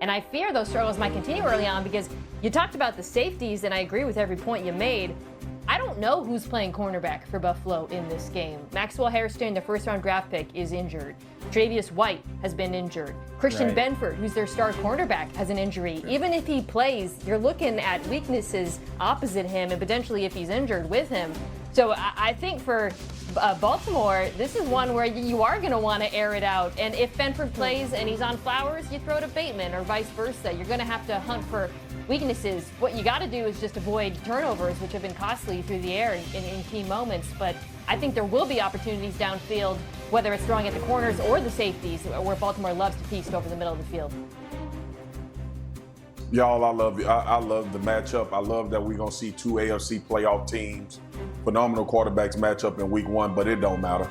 And I fear those struggles might continue early on because you talked about the safeties, and I agree with every point you made. I don't know who's playing cornerback for Buffalo in this game. Maxwell Hairston, the first-round draft pick, is injured. Tre'Davious White has been injured. Christian Benford, who's their star cornerback, has an injury. Even if he plays, you're looking at weaknesses opposite him and potentially if he's injured with him. So I think for Baltimore, this is one where you are going to want to air it out. And if Benford plays and he's on Flowers, you throw to Bateman or vice versa. You're going to have to hunt for weaknesses. What you got to do is just avoid turnovers, which have been costly through the air in key moments. But I think there will be opportunities downfield, whether it's throwing at the corners or the safeties, where Baltimore loves to feast over the middle of the field. Y'all, I love you. I love the matchup. I love that we're going to see two AFC playoff teams, phenomenal quarterbacks match up in week one, but it don't matter.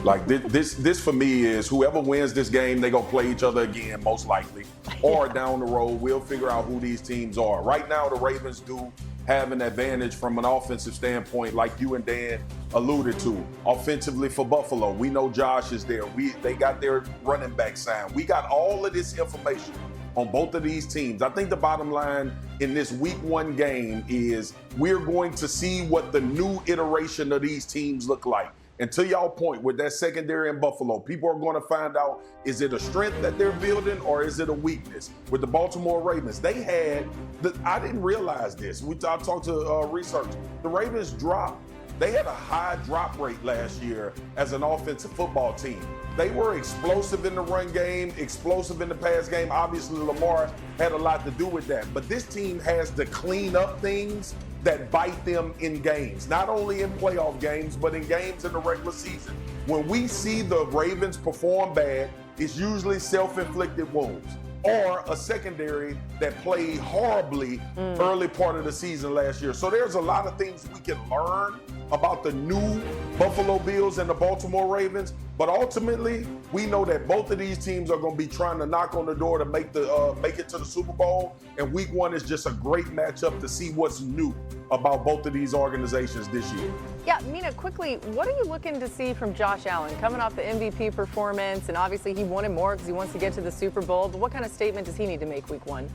Like this for me is whoever wins this game, they going to play each other again, most likely. Or down the road, we'll figure out who these teams are. Right now, the Ravens do have an advantage from an offensive standpoint, like you and Dan alluded to. Offensively for Buffalo, we know Josh is there. They got their running back signed. We got all of this information on both of these teams. I think the bottom line in this week one game is we're going to see what the new iteration of these teams look like. And to y'all point with that secondary in Buffalo, people are going to find out, is it a strength that they're building or is it a weakness? With the Baltimore Ravens, they had, I didn't realize this. I talked to research. The Ravens they had a high drop rate last year as an offensive football team. They were explosive in the run game, explosive in the pass game. Obviously, Lamar had a lot to do with that. But this team has to clean up things that bite them in games, not only in playoff games, but in games in the regular season. When we see the Ravens perform bad, it's usually self-inflicted wounds or a secondary that played horribly early part of the season last year. So there's a lot of things we can learn about the new Buffalo Bills and the Baltimore Ravens, but ultimately we know that both of these teams are going to be trying to knock on the door to make it to the Super Bowl, and week one is just a great matchup to see what's new about both of these organizations this year. Yeah, Mina, quickly, what are you looking to see from Josh Allen coming off the MVP performance? And obviously he wanted more because he wants to get to the Super Bowl, but what kind of statement does he need to make week one?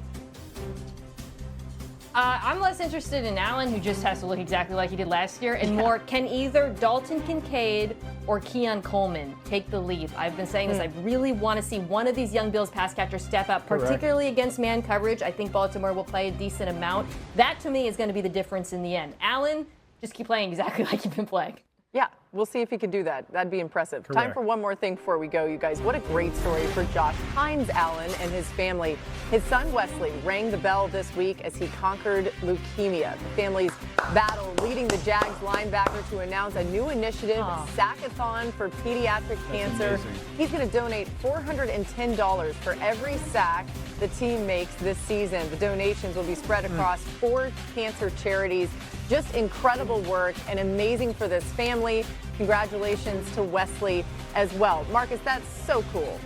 I'm less interested in Allen, who just has to look exactly like he did last year, and more, can either Dalton Kincaid or Keon Coleman take the lead? I've been saying this. I really want to see one of these young Bills pass catchers step up, particularly against man coverage. I think Baltimore will play a decent amount. That, to me, is going to be the difference in the end. Allen, just keep playing exactly like you've been playing. Yeah, we'll see if he can do that. That'd be impressive. Correct. Time for one more thing before we go, you guys. What a great story for Josh Hines Allen and his family. His son Wesley rang the bell this week as he conquered leukemia. The family's battle leading the Jags linebacker to announce a new initiative, Sackathon for Pediatric Cancer. Amazing. He's going to donate $410 for every sack the team makes this season. The donations will be spread across 4 cancer charities. Just incredible work and amazing for this family. Congratulations to Wesley as well. Marcus, that's so cool.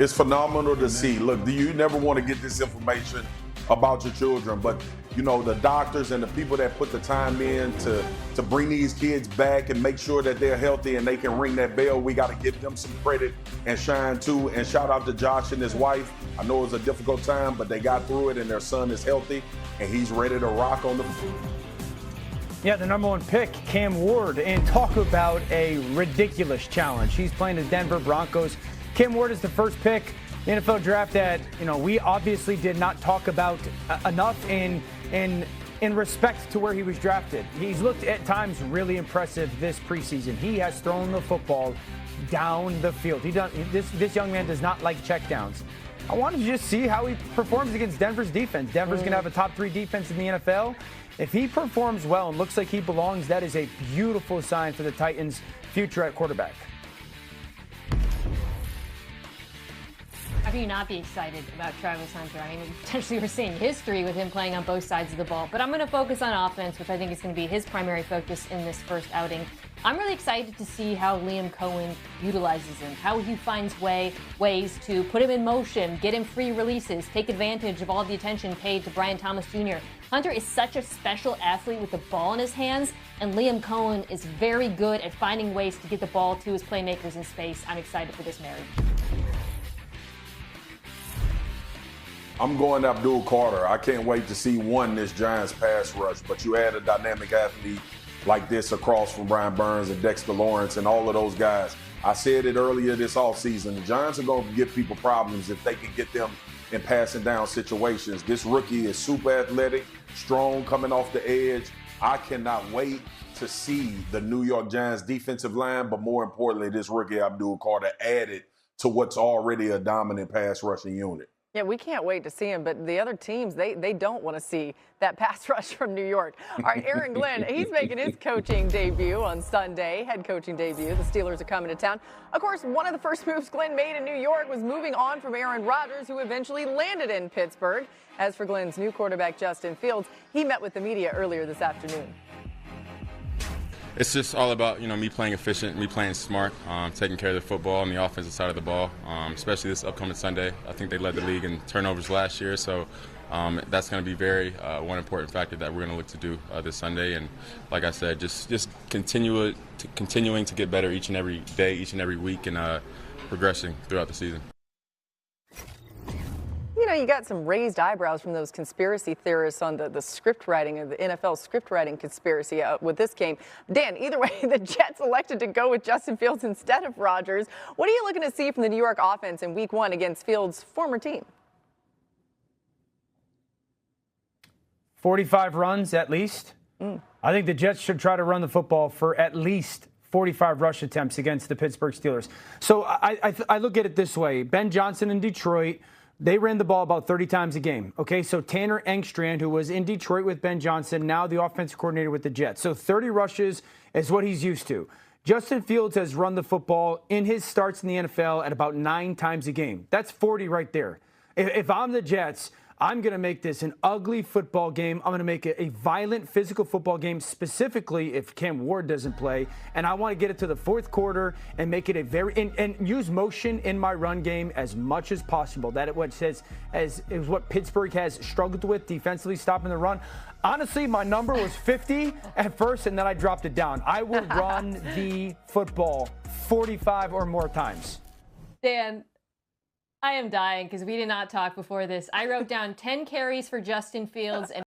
It's phenomenal to see. Look, you never want to get this information about your children, but you know, the doctors and the people that put the time in to bring these kids back and make sure that they're healthy and they can ring that bell, we got to give them some credit and shine too. And shout out to Josh and his wife. I know it was a difficult time, but they got through it and their son is healthy and he's ready to rock on the field. Yeah, the number 1 pick, Cam Ward, and talk about a ridiculous challenge. He's playing the Denver Broncos. Cam Ward is the first pick in the NFL draft that, you know, we obviously did not talk about enough in respect to where he was drafted. He's looked at times really impressive this preseason. He has thrown the football down the field. This young man does not like checkdowns. I wanted to just see how he performs against Denver's defense. Denver's going to have a top 3 defense in the NFL. If he performs well and looks like he belongs, that is a beautiful sign for the Titans' future at quarterback. How can you not be excited about Travis Hunter? I mean, potentially we're seeing history with him playing on both sides of the ball. But I'm going to focus on offense, which I think is going to be his primary focus in this first outing. I'm really excited to see how Liam Cohen utilizes him, how he finds ways to put him in motion, get him free releases, take advantage of all the attention paid to Brian Thomas Jr. Hunter is such a special athlete with the ball in his hands, and Liam Cohen is very good at finding ways to get the ball to his playmakers in space. I'm excited for this marriage. I'm going Abdul Carter. I can't wait to see this Giants pass rush, but you add a dynamic athlete like this across from Brian Burns and Dexter Lawrence and all of those guys. I said it earlier this offseason. The Giants are going to give people problems if they can get them in passing down situations. This rookie is super athletic, strong coming off the edge. I cannot wait to see the New York Giants defensive line, but more importantly, this rookie Abdul Carter added to what's already a dominant pass rushing unit. Yeah, we can't wait to see him, but the other teams, they don't want to see that pass rush from New York. All right, Aaron Glenn, he's making his coaching debut on Sunday, head coaching debut. The Steelers are coming to town. Of course, one of the first moves Glenn made in New York was moving on from Aaron Rodgers, who eventually landed in Pittsburgh. As for Glenn's new quarterback, Justin Fields, he met with the media earlier this afternoon. It's just all about, me playing efficient, me playing smart, taking care of the football on the offensive side of the ball, especially this upcoming Sunday. I think they led the league in turnovers last year, so that's going to be one important factor that we're going to look to do this Sunday. And like I said, just continuing to get better each and every day, each and every week, and progressing throughout the season. You got some raised eyebrows from those conspiracy theorists on the script writing of the NFL script writing conspiracy with this game. Dan, either way, the Jets elected to go with Justin Fields instead of Rodgers. What are you looking to see from the New York offense in Week 1 against Fields' former team? 45 runs at least. I think the Jets should try to run the football for at least 45 rush attempts against the Pittsburgh Steelers. So I look at it this way. Ben Johnson in Detroit, they ran the ball about 30 times a game. Okay, so Tanner Engstrand, who was in Detroit with Ben Johnson, now the offensive coordinator with the Jets. So 30 rushes is what he's used to. Justin Fields has run the football in his starts in the NFL at about 9 times a game. That's 40 right there. If I'm the Jets, I'm going to make this an ugly football game. I'm going to make it a violent, physical football game, specifically if Cam Ward doesn't play. And I want to get it to the fourth quarter and make it and use motion in my run game as much as possible. That is what Pittsburgh has struggled with defensively, stopping the run. Honestly, my number was 50 at first, and then I dropped it down. I will run the football 45 or more times. Dan, I am dying because we did not talk before this. I wrote down 10 carries for Justin Fields and